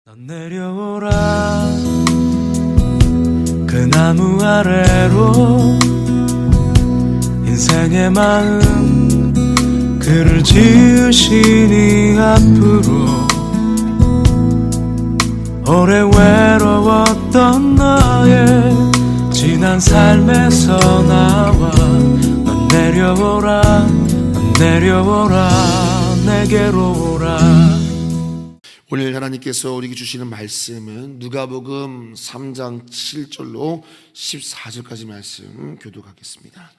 넌 내려오라 그 나무 아래로 인생의 마음 그를 지으시니 앞으로 오래 외로웠던 너의 지난 삶에서 나와 넌 내려오라 넌 내려오라 내게로 오라. 오늘 하나님께서 우리에게 주시는 말씀은 누가복음 3장 7절로 14절까지 말씀 교독하겠습니다.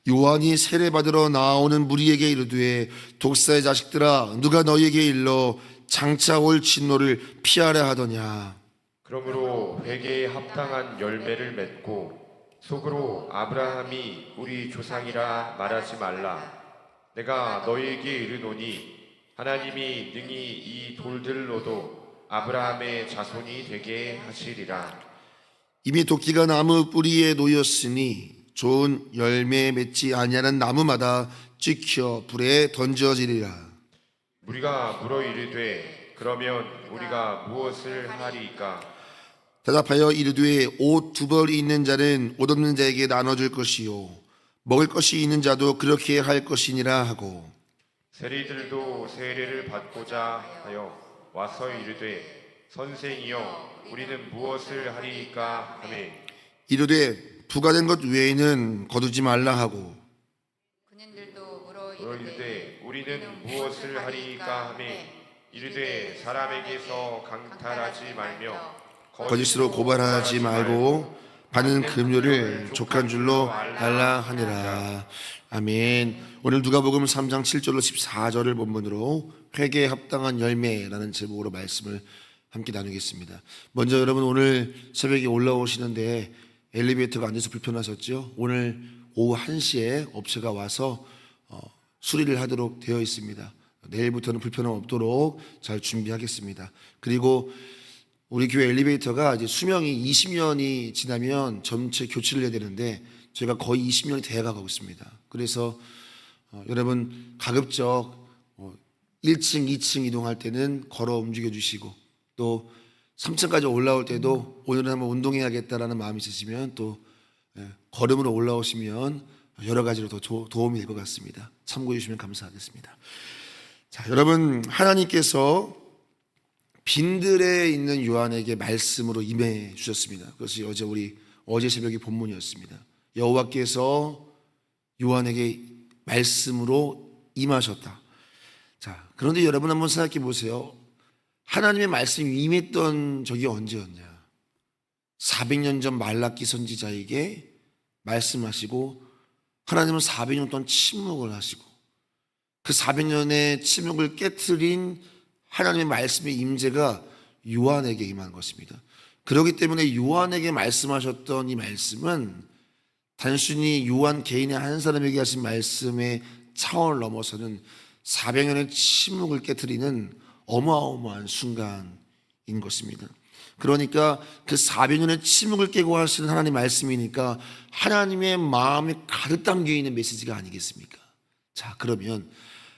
요한이 세례받으러 나오는 무리에게 이르되 독사의 자식들아 누가 너희에게 일러 장차 올 진노를 피하려 하더냐. 그러므로 회개에 합당한 열매를 맺고 속으로 아브라함이 우리 조상이라 말하지 말라. 내가 너희에게 이르노니 하나님이 능히 이 돌들로도 아브라함의 자손이 되게 하시리라. 이미 도끼가 나무 뿌리에 놓였으니 좋은 열매 맺지 아니하는 나무마다 찍혀 불에 던져지리라. 무리가 물어 이르되 그러면 우리가 무엇을 하리이까? 대답하여 이르되 옷 두 벌이 있는 자는 옷 없는 자에게 나눠줄 것이요 먹을 것이 있는 자도 그렇게 할 것이니라 하고 세리들도 세례를 받고자 하여 와서 이르되 선생이여 우리는 무엇을 하리이까 하매 이르되 부과된 것 외에는 거두지 말라 하고 그년들도 물어 이르되 우리는 무엇을 하리이까 하매 이르되 사람에게서 강탈하지 말며 거짓으로 고발하지 말고 받는 금료를 족한 줄로 알라 하니라. 아멘. 오늘 누가복음 3장 7절로 14절을 본문으로 회개에 합당한 열매라는 제목으로 말씀을 함께 나누겠습니다. 먼저 여러분 오늘 새벽에 올라오시는데 엘리베이터가 안 돼서 불편하셨죠? 오늘 오후 1시에 업체가 와서 수리를 하도록 되어 있습니다. 내일부터는 불편함 없도록 잘 준비하겠습니다. 그리고 우리 교회 엘리베이터가 이제 수명이 20년이 지나면 전체 교체를 해야 되는데 저희가 거의 20년이 돼가고 있습니다. 그래서 여러분 가급적 1층, 2층 이동할 때는 걸어 움직여 주시고 또 3층까지 올라올 때도 오늘은 한번 운동해야겠다라는 마음이 있으시면 또 걸음으로 올라오시면 여러 가지로 더 도움이 될 것 같습니다. 참고해 주시면 감사하겠습니다. 자, 여러분 하나님께서 빈들에 있는 요한에게 말씀으로 임해 주셨습니다. 그것이 어제 새벽의 본문이었습니다. 여호와께서 요한에게 말씀으로 임하셨다. 자, 그런데 여러분 한번 생각해 보세요. 하나님의 말씀이 임했던 적이 언제였냐? 400년 전 말라기 선지자에게 말씀하시고 하나님은 400년 동안 침묵을 하시고 그 400년의 침묵을 깨트린 하나님의 말씀의 임재가 요한에게 임한 것입니다. 그렇기 때문에 요한에게 말씀하셨던 이 말씀은 단순히 요한 개인의 한 사람에게 하신 말씀의 차원을 넘어서는 400년의 침묵을 깨트리는 어마어마한 순간인 것입니다. 그러니까 그 400년의 침묵을 깨고 하시는 하나님의 말씀이니까 하나님의 마음에 가득 담겨 있는 메시지가 아니겠습니까? 자, 그러면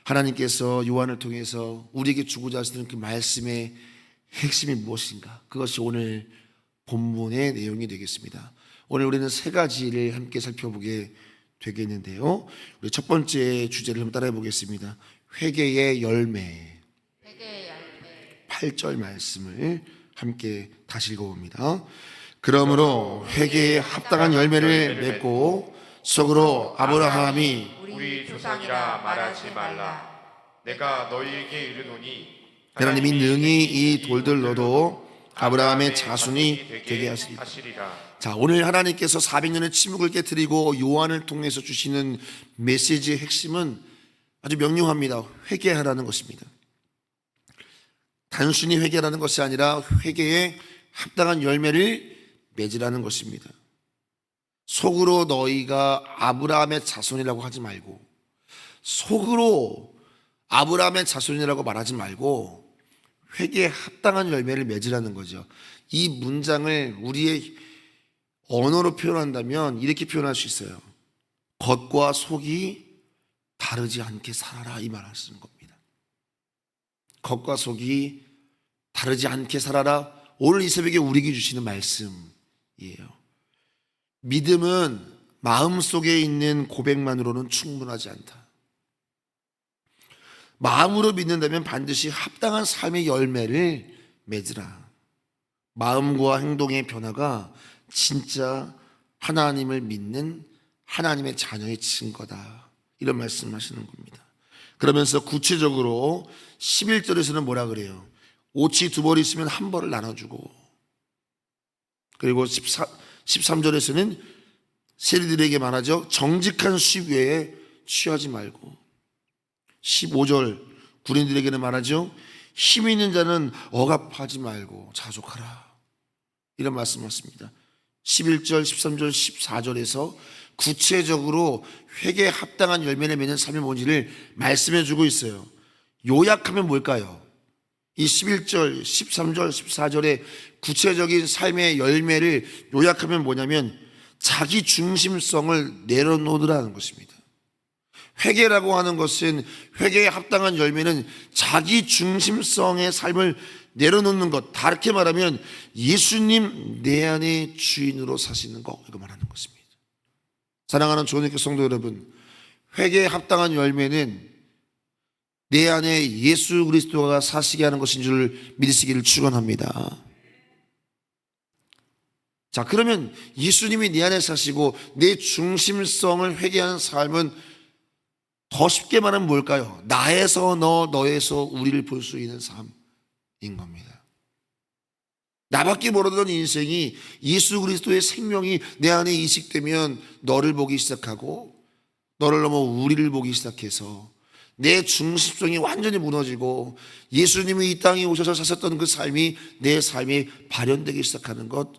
하나님께서 요한을 통해서 우리에게 주고자 하시는 그 말씀의 핵심이 무엇인가? 그것이 오늘 본문의 내용이 되겠습니다. 오늘 우리는 세 가지를 함께 살펴보게 되겠는데요. 우리 첫 번째 주제를 한번 따라해 보겠습니다. 회개의 열매. 8절 말씀을 함께 다시 읽어봅니다. 그러므로 회개에 합당한 열매를 맺고 속으로 아브라함이 우리 조상이라 말하지 말라. 내가 너희에게 이르노니 하나님이 능히 이 돌들로도 아브라함의 자손이 되게 하시리라. 자, 오늘 하나님께서 400년의 침묵을 깨트리고 요한을 통해서 주시는 메시지의 핵심은 아주 명료합니다. 회개하라는 것입니다. 단순히 회개라는 것이 아니라 회개에 합당한 열매를 맺으라는 것입니다. 속으로 너희가 아브라함의 자손이라고 하지 말고 속으로 아브라함의 자손이라고 말하지 말고 회개에 합당한 열매를 맺으라는 거죠. 이 문장을 우리의 언어로 표현한다면 이렇게 표현할 수 있어요. 겉과 속이 다르지 않게 살아라, 이 말 하시는 겁니다. 겉과 속이 다르지 않게 살아라. 오늘 이 새벽에 우리에게 주시는 말씀이에요. 믿음은 마음속에 있는 고백만으로는 충분하지 않다. 마음으로 믿는다면 반드시 합당한 삶의 열매를 맺으라. 마음과 행동의 변화가 진짜 하나님을 믿는 하나님의 자녀의 증거다. 이런 말씀하시는 겁니다. 그러면서 구체적으로 11절에서는 뭐라 그래요? 오치 2벌 있으면 1벌을 나눠주고, 그리고 13절에서는 세리들에게 말하죠. 정직한 수입 외에 취하지 말고, 15절 군인들에게는 말하죠. 힘 있는 자는 억압하지 말고 자족하라. 이런 말씀하십니다. 11절, 13절, 14절에서 구체적으로 회개에 합당한 열매를 맺는 삶이 뭔지를 말씀해 주고 있어요. 요약하면 뭘까요? 이 11절, 13절, 14절의 구체적인 삶의 열매를 요약하면 뭐냐면 자기 중심성을 내려놓으라는 것입니다. 회개라고 하는 것은, 회개에 합당한 열매는 자기 중심성의 삶을 내려놓는 것, 다르게 말하면 예수님 내 안에 주인으로 사시는 것, 이거 말하는 것입니다. 사랑하는 조은교 성도 여러분, 회개에 합당한 열매는 내 안에 예수 그리스도가 사시게 하는 것인 줄 믿으시기를 축원합니다. 자, 그러면 예수님이 내 안에 사시고 내 중심성을 회개하는 삶은 더 쉽게 말하면 뭘까요? 나에서 너, 너에서 우리를 볼 수 있는 삶인 겁니다. 나밖에 모르던 인생이 예수 그리스도의 생명이 내 안에 이식되면 너를 보기 시작하고, 너를 넘어 우리를 보기 시작해서 내 중심성이 완전히 무너지고 예수님이 이 땅에 오셔서 사셨던 그 삶이 내 삶에 발현되기 시작하는 것,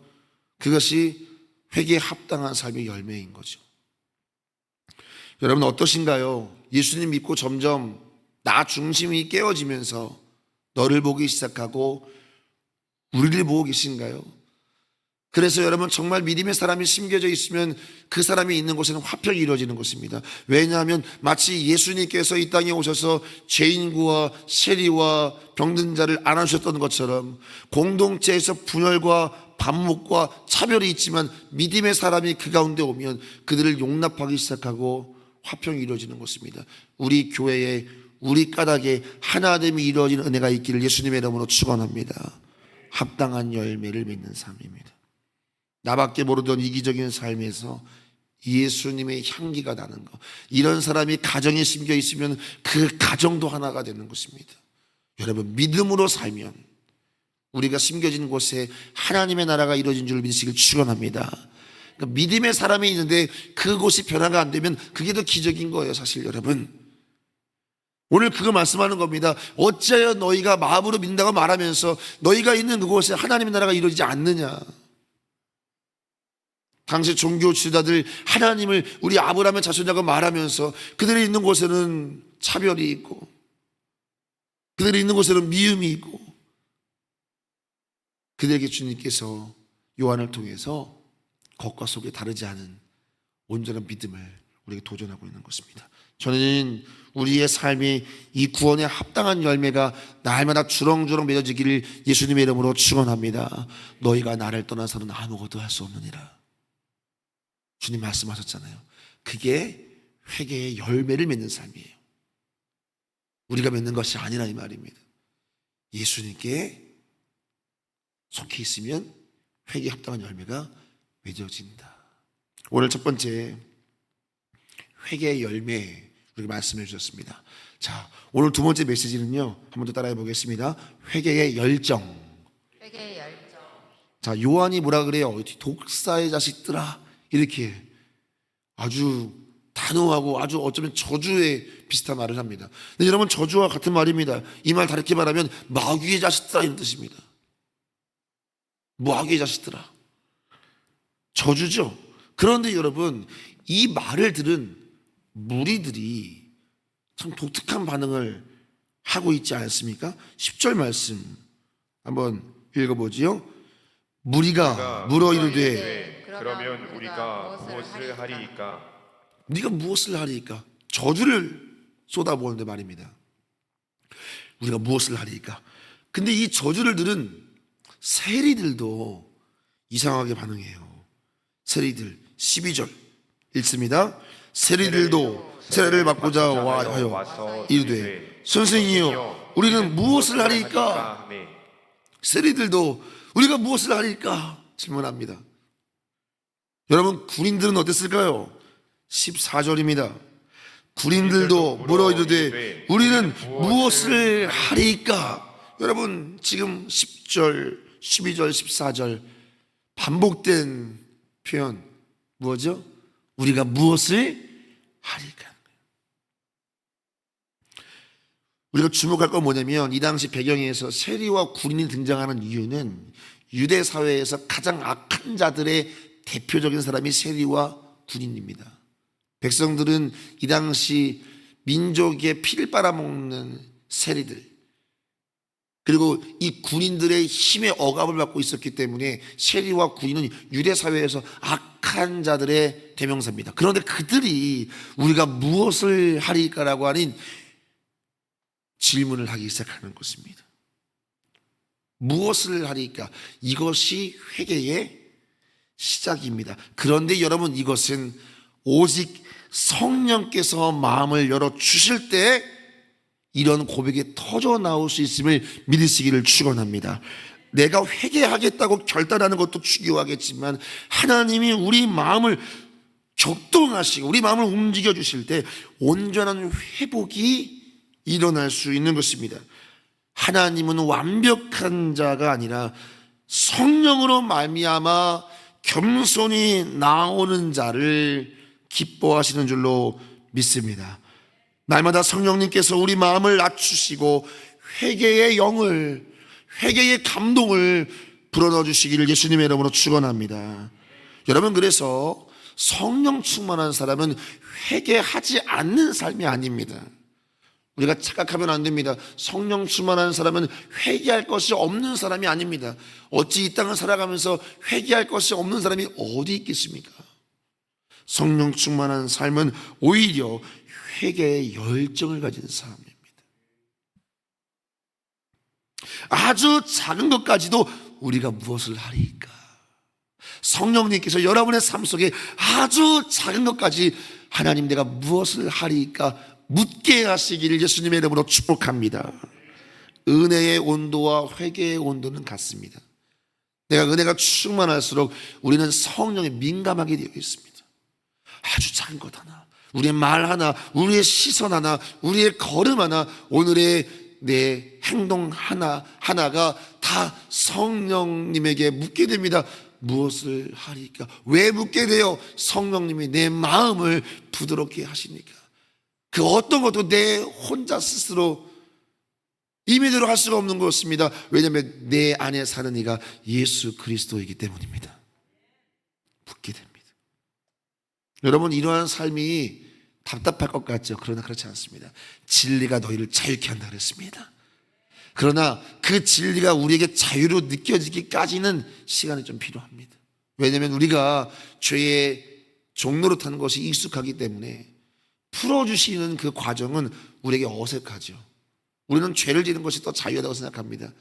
그것이 회개에 합당한 삶의 열매인 거죠. 여러분 어떠신가요? 예수님 믿고 점점 나 중심이 깨어지면서 너를 보기 시작하고 우리를 보고 계신가요? 그래서 여러분 정말 믿음의 사람이 심겨져 있으면 그 사람이 있는 곳에는 화평이 이루어지는 것입니다. 왜냐하면 마치 예수님께서 이 땅에 오셔서 죄인과 세리와 병든 자를 안아주셨던 것처럼 공동체에서 분열과 반목과 차별이 있지만 믿음의 사람이 그 가운데 오면 그들을 용납하기 시작하고 화평이 이루어지는 것입니다. 우리 교회에, 우리 까닭에 하나됨이 이루어지는 은혜가 있기를 예수님의 이름으로 축원합니다. 합당한 열매를 맺는 삶입니다. 나밖에 모르던 이기적인 삶에서 예수님의 향기가 나는 것, 이런 사람이 가정에 심겨 있으면 그 가정도 하나가 되는 것입니다. 여러분 믿음으로 살면 우리가 심겨진 곳에 하나님의 나라가 이루어진 줄 믿으시길 축원합니다. 그러니까 믿음의 사람이 있는데 그곳이 변화가 안 되면 그게 더 기적인 거예요. 사실 여러분 오늘 그거 말씀하는 겁니다. 어찌하여 너희가 마음으로 믿는다고 말하면서 너희가 있는 그곳에 하나님의 나라가 이루어지지 않느냐. 당시 종교 지도자들 하나님을 우리 아브라함의 자손이라고 말하면서 그들이 있는 곳에는 차별이 있고 그들이 있는 곳에는 미움이 있고, 그들에게 주님께서 요한을 통해서 겉과 속이 다르지 않은 온전한 믿음을 우리에게 도전하고 있는 것입니다. 저는 우리의 삶이 이 구원에 합당한 열매가 날마다 주렁주렁 맺어지기를 예수님의 이름으로 축원합니다. 너희가 나를 떠나서는 아무것도 할 수 없느니라. 주님 말씀하셨잖아요. 그게 회개의 열매를 맺는 삶이에요. 우리가 맺는 것이 아니라 이 말입니다. 예수님께 속해 있으면 회개에 합당한 열매가 맺어진다. 오늘 첫 번째 회개의 열매 우리가 말씀해 주셨습니다. 자, 오늘 두 번째 메시지는요, 한 번 더 따라해 보겠습니다. 회개의 열정. 회개의 열정. 자, 요한이 뭐라 그래요? 독사의 자식들아, 이렇게 아주 단호하고 아주 어쩌면 저주에 비슷한 말을 합니다. 근데 여러분 저주와 같은 말입니다. 이 말 다르게 말하면 마귀의 자식들아 이런 뜻입니다. 마귀의 자식들아, 저주죠. 그런데 여러분 이 말을 들은 무리들이 참 독특한 반응을 하고 있지 않습니까? 10절 말씀 한번 읽어보지요. 무리가 물어 이르되 그러면 우리가 무엇을 하리이까? 네가 무엇을 하리이까? 저주를 쏟아부었는데 말입니다. 우리가 무엇을 하리이까? 근데 이 저주를 들은 세리들도 이상하게 반응해요. 세리들 12절 읽습니다. 세리들도 세례를 받고자 와하여 이르되 선생이여 우리는 무엇을 하리까? 세리들도 우리가 무엇을 하리까? 질문합니다. 여러분, 군인들은 어땠을까요? 14절입니다. 군인들도 물어 이르되 우리는 무엇을 하리까? 여러분, 지금 10절, 12절, 14절 반복된 표현 뭐죠? 우리가 무엇을 하리까? 우리가 주목할 건 뭐냐면 이 당시 배경에서 세리와 군인이 등장하는 이유는 유대 사회에서 가장 악한 자들의 대표적인 사람이 세리와 군인입니다. 백성들은 이 당시 민족의 피를 빨아먹는 세리들, 그리고 이 군인들의 힘의 억압을 받고 있었기 때문에 세리와 군인은 유대 사회에서 악한 자들의 대명사입니다. 그런데 그들이 우리가 무엇을 하리까라고 하는 질문을 하기 시작하는 것입니다. 무엇을 하리까? 이것이 회개의 시작입니다. 그런데 여러분, 이것은 오직 성령께서 마음을 열어주실 때 이런 고백이 터져 나올 수 있음을 믿으시기를 축원합니다. 내가 회개하겠다고 결단하는 것도 중요하겠지만 하나님이 우리 마음을 격동하시고 우리 마음을 움직여 주실 때 온전한 회복이 일어날 수 있는 것입니다. 하나님은 완벽한 자가 아니라 성령으로 말미암아 겸손히 나오는 자를 기뻐하시는 줄로 믿습니다. 날마다 성령님께서 우리 마음을 낮추시고 회개의 영을, 회개의 감동을 불어넣어 주시기를 예수님의 이름으로 축원합니다. 여러분, 그래서 성령 충만한 사람은 회개하지 않는 삶이 아닙니다. 우리가 착각하면 안 됩니다. 성령 충만한 사람은 회개할 것이 없는 사람이 아닙니다. 어찌 이 땅을 살아가면서 회개할 것이 없는 사람이 어디 있겠습니까? 성령 충만한 삶은 오히려 회개의 열정을 가진 사람입니다. 아주 작은 것까지도 우리가 무엇을 하리까? 성령님께서 여러분의 삶 속에 아주 작은 것까지 하나님 내가 무엇을 하리까 묻게 하시기를 예수님의 이름으로 축복합니다. 은혜의 온도와 회개의 온도는 같습니다. 내가 은혜가 충만할수록 우리는 성령에 민감하게 되어 있습니다. 아주 작은 것 하나, 우리의 말 하나, 우리의 시선 하나, 우리의 걸음 하나, 오늘의 내 행동 하나가 다 성령님에게 묻게 됩니다. 무엇을 하리까? 왜 묻게 돼요? 성령님이 내 마음을 부드럽게 하시니까. 그 어떤 것도 내 혼자 스스로 임의대로 할 수가 없는 것입니다. 왜냐하면 내 안에 사는 이가 예수 그리스도이기 때문입니다. 묻게 됩니다. 여러분, 이러한 삶이 답답할 것 같죠? 그러나 그렇지 않습니다. 진리가 너희를 자유케 한다 그랬습니다. 그러나 그 진리가 우리에게 자유로 느껴지기까지는 시간이 좀 필요합니다. 왜냐하면 우리가 죄의 종로로 타는 것이 익숙하기 때문에 풀어주시는 그 과정은 우리에게 어색하죠. 우리는 죄를 지는 것이 더 자유하다고 생각합니다.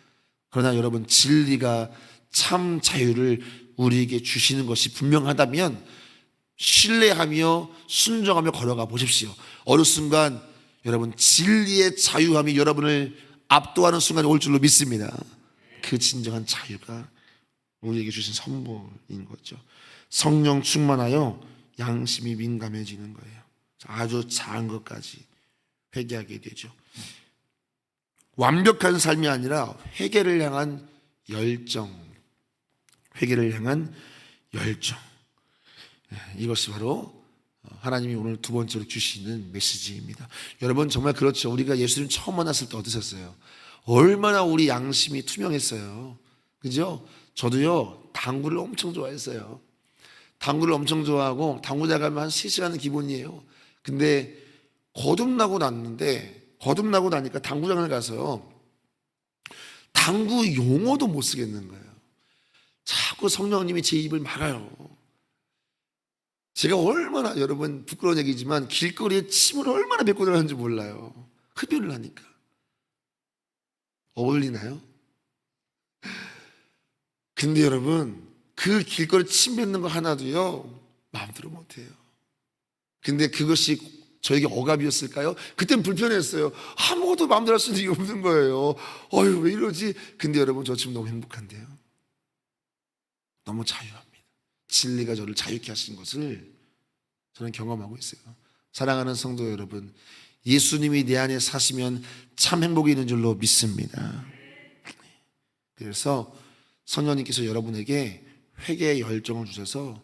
그러나 여러분, 진리가 참 자유를 우리에게 주시는 것이 분명하다면 신뢰하며 순종하며 걸어가 보십시오. 어느 순간 여러분, 진리의 자유함이 여러분을 압도하는 순간이 올 줄로 믿습니다. 그 진정한 자유가 우리에게 주신 선물인 거죠. 성령 충만하여 양심이 민감해지는 거예요. 아주 작은 것까지 회개하게 되죠. 완벽한 삶이 아니라 회개를 향한 열정, 회개를 향한 열정. 이것이 바로 하나님이 오늘 두 번째로 주시는 메시지입니다. 여러분, 정말 그렇죠. 우리가 예수님 처음 만났을 때 어떠셨어요? 얼마나 우리 양심이 투명했어요. 그죠? 저도요, 당구를 엄청 좋아했어요. 당구를 엄청 좋아하고 당구장 가면 한 3시간은 기본이에요. 근데 거듭나고 나니까 당구장을 가서 당구 용어도 못 쓰겠는 거예요. 자꾸 성령님이 제 입을 막아요. 제가 얼마나, 여러분 부끄러운 얘기지만 길거리에 침을 얼마나 뱉고 들어가는지 몰라요. 흡연을 하니까. 어울리나요? 근데 여러분, 그 길거리 침 뱉는 거 하나도요 마음대로 못해요. 근데 그것이 저에게 억압이었을까요? 그땐 불편했어요. 아무것도 마음대로 할 수 있는 게 없는 거예요. 어휴, 왜 이러지? 근데 여러분, 저 지금 너무 행복한데요. 너무 자유합니다. 진리가 저를 자유케 하신 것을 저는 경험하고 있어요. 사랑하는 성도 여러분, 예수님이 내 안에 사시면 참 행복이 있는 줄로 믿습니다. 그래서 성령님께서 여러분에게 회개의 열정을 주셔서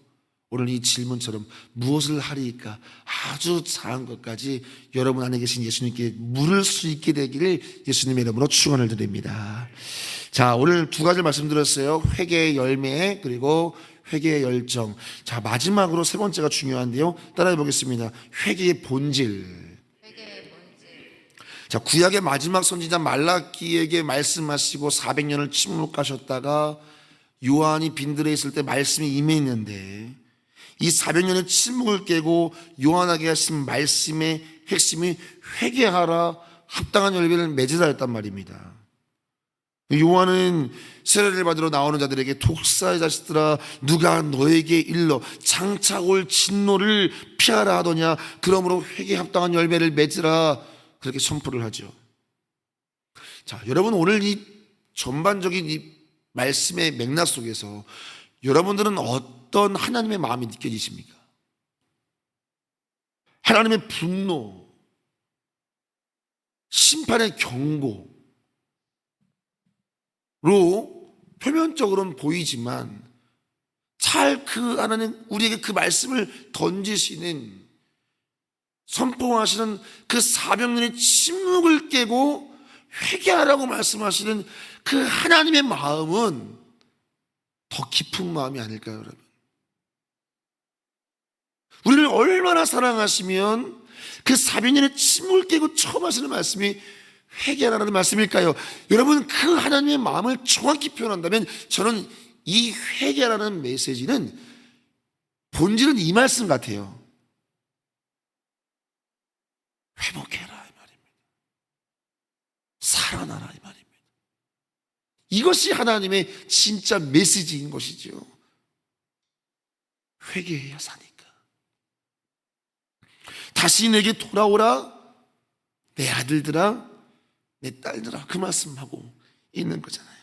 오늘 이 질문처럼 무엇을 하리이까 아주 작은 것까지 여러분 안에 계신 예수님께 물을 수 있게 되기를 예수님의 이름으로 축원을 드립니다. 자, 오늘 두 가지를 말씀드렸어요. 회개의 열매, 그리고 회개의 열정. 자, 마지막으로 세 번째가 중요한데요, 따라해 보겠습니다. 회개의 본질. 회개의 본질. 자, 구약의 마지막 선지자 말라기에게 말씀하시고 400년을 침묵하셨다가 요한이 빈들에 있을 때 말씀이 임했는데, 이 400년의 침묵을 깨고 요한에게 하신 말씀의 핵심이 회개하라, 합당한 열매를 맺으라 했단 말입니다. 요한은 세례를 받으러 나오는 자들에게 독사의 자식들아, 누가 너에게 일러 장차 올 진노를 피하라 하더냐, 그러므로 회개에 합당한 열매를 맺으라, 그렇게 선포를 하죠. 자, 여러분, 오늘 이 전반적인 이 말씀의 맥락 속에서 여러분들은 어떤 하나님의 마음이 느껴지십니까? 하나님의 분노, 심판의 경고로 표면적으로는 보이지만 잘 그 하나님 우리에게 그 말씀을 던지시는, 선포하시는 그 400년의 침묵을 깨고 회개하라고 말씀하시는 그 하나님의 마음은 더 깊은 마음이 아닐까요, 여러분? 우리를 얼마나 사랑하시면 그 400년의 침묵을 깨고 처음 하시는 말씀이 회개하라는 말씀일까요? 여러분, 그 하나님의 마음을 정확히 표현한다면 저는 이 회개하라는 메시지는 본질은 이 말씀 같아요. 회복해라 이 말입니다. 살아나라 이 말입니다. 이것이 하나님의 진짜 메시지인 것이죠. 회개해야 사니까. 다시 내게 돌아오라, 내 아들들아, 내 딸들아, 그 말씀하고 있는 거잖아요.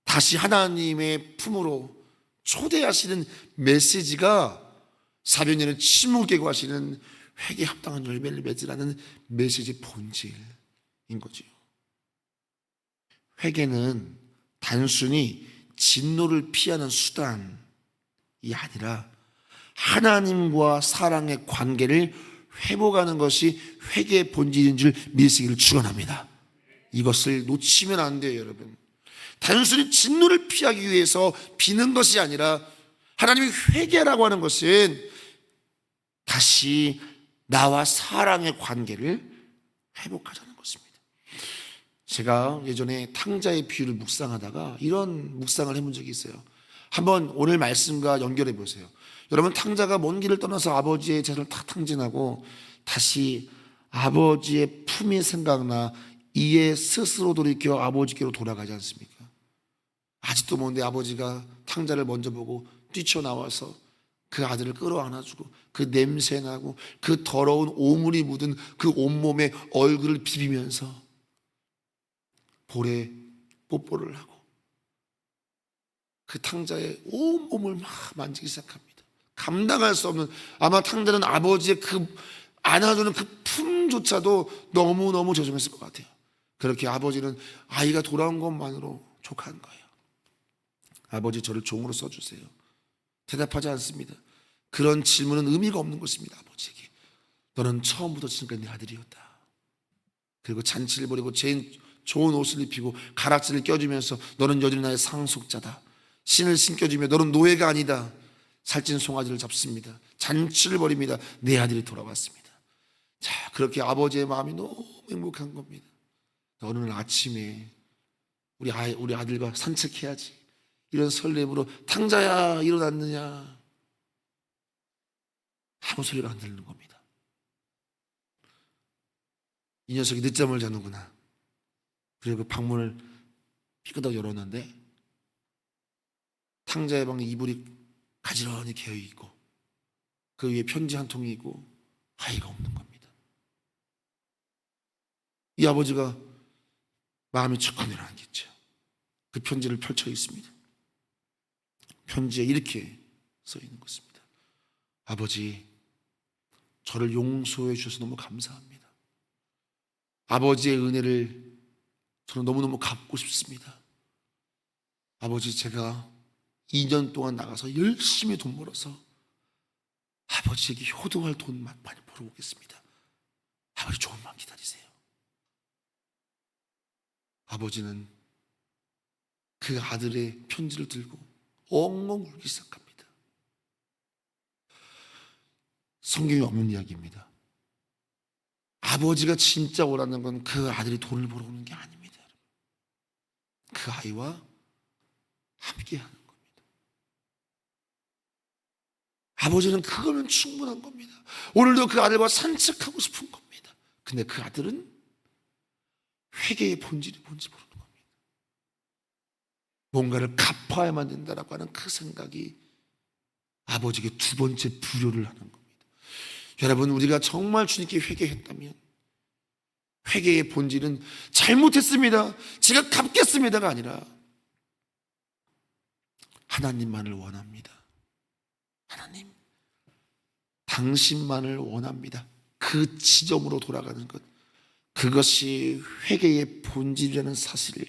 다시 하나님의 품으로 초대하시는 메시지가 400년의 침묵을 깨고 하시는 회개에 합당한 열매를 맺으라는 메시지 본질인 거죠. 회개는 단순히 진노를 피하는 수단이 아니라 하나님과 사랑의 관계를 회복하는 것이 회개의 본질인 줄 믿으시기를 축원합니다. 이것을 놓치면 안 돼요, 여러분. 단순히 진노를 피하기 위해서 비는 것이 아니라 하나님이 회개라고 하는 것은 다시 나와 사랑의 관계를 회복하자는 것입니다. 제가 예전에 탕자의 비유를 묵상하다가 이런 묵상을 해본 적이 있어요. 한번 오늘 말씀과 연결해 보세요. 여러분, 탕자가 먼 길을 떠나서 아버지의 재산을 다 탕진하고 다시 아버지의 품이 생각나 이에 스스로 돌이켜 아버지께로 돌아가지 않습니까? 아직도 먼데 아버지가 탕자를 먼저 보고 뛰쳐나와서 그 아들을 끌어안아주고 그 냄새나고 그 더러운 오물이 묻은 그 온몸에 얼굴을 비비면서 볼에 뽀뽀를 하고 그 탕자의 온몸을 막 만지기 시작합니다. 감당할 수 없는, 아마 탕자는 아버지의 그 안아주는 그 품조차도 너무너무 죄송했을 것 같아요. 그렇게 아버지는 아이가 돌아온 것만으로 족한 거예요. 아버지, 저를 종으로 써주세요. 대답하지 않습니다. 그런 질문은 의미가 없는 것입니다. 아버지에게 너는 처음부터 지금까지 내 아들이었다. 그리고 잔치를 벌이고 제일 좋은 옷을 입히고 가락지를 껴주면서 너는 여전히 나의 상속자다. 신을 신겨주며 너는 노예가 아니다. 살찐 송아지를 잡습니다. 잔치를 벌입니다. 내 아들이 돌아왔습니다. 자, 그렇게 아버지의 마음이 너무 행복한 겁니다. 어느 날 아침에 우리 아들과 산책해야지, 이런 설렘으로 탕자야 일어났느냐, 아무 소리가 안 들리는 겁니다. 이 녀석이 늦잠을 자는구나. 그리고 방문을 삐끗하게 열었는데 탕자의 방에 이불이 가지런히 개어 있고 그 위에 편지 한 통이 있고 아이가 없는 겁니다. 이 아버지가 마음이 축 내려앉겠죠. 그 편지를 펼쳐 있습니다. 편지에 이렇게 써 있는 것입니다. 아버지, 저를 용서해 주셔서 너무 감사합니다. 아버지의 은혜를 저는 너무너무 갚고 싶습니다. 아버지, 제가 2년 동안 나가서 열심히 돈 벌어서 아버지에게 효도할 돈 많이 벌어오겠습니다. 아버지, 조금만 기다리세요. 아버지는 그 아들의 편지를 들고 엉엉 울기 시작합니다. 성경에 없는 이야기입니다. 아버지가 진짜 원하는 건 그 아들이 돈을 벌어오는 게 아닙니다. 그 아이와 함께하는 겁니다. 아버지는 그거면 충분한 겁니다. 오늘도 그 아들과 산책하고 싶은 겁니다. 근데 그 아들은 회개의 본질이 뭔지 모르는 겁니다. 뭔가를 갚아야만 된다라고 하는 그 생각이 아버지에게 두 번째 불효를 하는 겁니다. 여러분, 우리가 정말 주님께 회개했다면 회개의 본질은 잘못했습니다, 제가 갚겠습니다가 아니라 하나님만을 원합니다. 하나님, 당신만을 원합니다. 그 지점으로 돌아가는 것, 그것이 회개의 본질이라는 사실을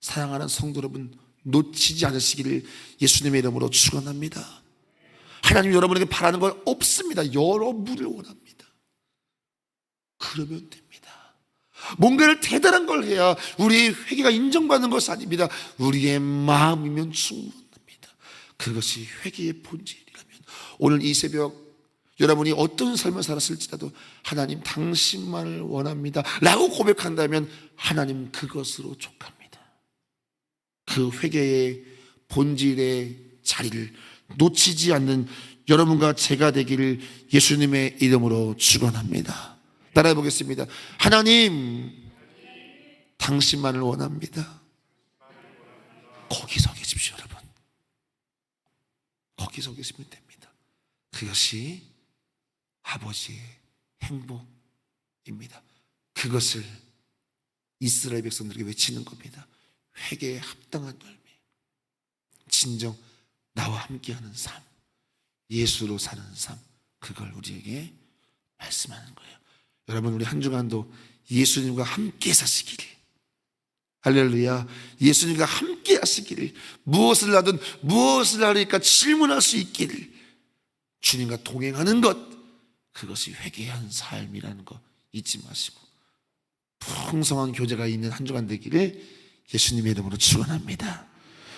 사랑하는 성도 여러분 놓치지 않으시기를 예수님의 이름으로 축원합니다. 하나님 여러분에게 바라는 건 없습니다. 여러분을 원합니다. 그러면 됩니다. 뭔가를 대단한 걸 해야 우리의 회개가 인정받는 것이 아닙니다. 우리의 마음이면 충분합니다. 그것이 회개의 본질이라면 오늘 이 새벽 여러분이 어떤 삶을 살았을지라도 하나님 당신만을 원합니다 라고 고백한다면 하나님 그것으로 족합니다. 그 회개의 본질의 자리를 놓치지 않는 여러분과 제가 되기를 예수님의 이름으로 축원합니다. 따라해 보겠습니다. 하나님, 당신만을 원합니다. 거기 서 계십시오, 여러분. 거기 서 계시면 됩니다. 그것이 아버지의 행복입니다. 그것을 이스라엘 백성들에게 외치는 겁니다. 회개에 합당한 열매, 진정 나와 함께하는 삶, 예수로 사는 삶, 그걸 우리에게 말씀하는 거예요. 여러분, 우리 한 주간도 예수님과 함께 사시기를, 할렐루야, 예수님과 함께 하시기를, 무엇을 하든 무엇을 하리까 질문할 수 있기를, 주님과 동행하는 것, 그것이 회개한 삶이라는 거 잊지 마시고 풍성한 교제가 있는 한 주간 되기를 예수님의 이름으로 축원합니다.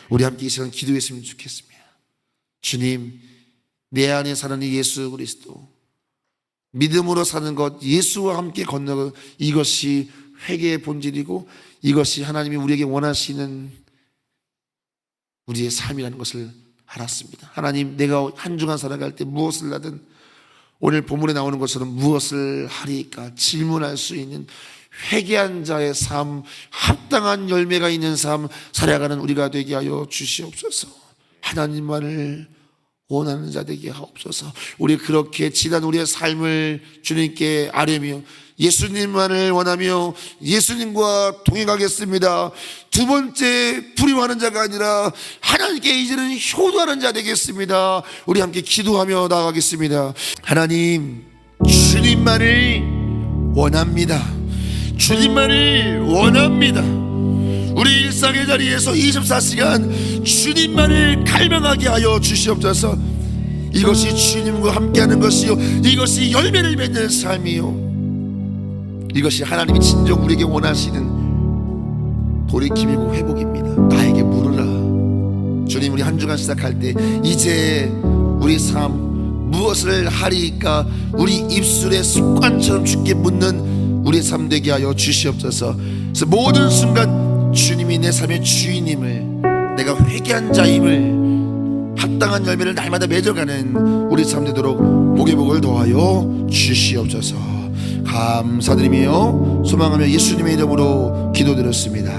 우리 함께 이 시간 기도했으면 좋겠습니다. 주님, 내 안에 사는 이 예수 그리스도, 믿음으로 사는 것, 예수와 함께 걷는 것, 이것이 회개의 본질이고 이것이 하나님이 우리에게 원하시는 우리의 삶이라는 것을 알았습니다. 하나님, 내가 한 주간 살아갈 때 무엇을 하든 오늘 본문에 나오는 것처럼 무엇을 하리까 질문할 수 있는 회개한 자의 삶, 합당한 열매가 있는 삶 살아가는 우리가 되게 하여 주시옵소서. 하나님만을 원하는 자 되게 하옵소서. 우리 그렇게 지난 우리의 삶을 주님께 아뢰며 예수님만을 원하며 예수님과 동행하겠습니다. 두 번째 불의하는 자가 아니라 하나님께 이제는 효도하는 자 되겠습니다. 우리 함께 기도하며 나아가겠습니다. 하나님, 주님만을 원합니다. 주님만을 원합니다. 우리 일상의 자리에서 24시간 주님만을 갈망하게 하여 주시옵소서. 이것이 주님과 함께하는 것이요, 이것이 열매를 맺는 삶이요, 이것이 하나님이 진정 우리에게 원하시는 돌이킴이고 회복입니다. 나에게 물으라. 주님, 우리 한 주간 시작할 때 이제 우리 삶 무엇을 하리까 우리 입술에 습관처럼 주께 묻는 우리의 삶 되게 하여 주시옵소서. 그래서 모든 순간 주님이 내 삶의 주인임을, 내가 회개한 자임을, 합당한 열매를 날마다 맺어가는 우리 삶 되도록 복의 복을 더하여 주시옵소서. 감사드리며 소망하며 예수님의 이름으로 기도드렸습니다.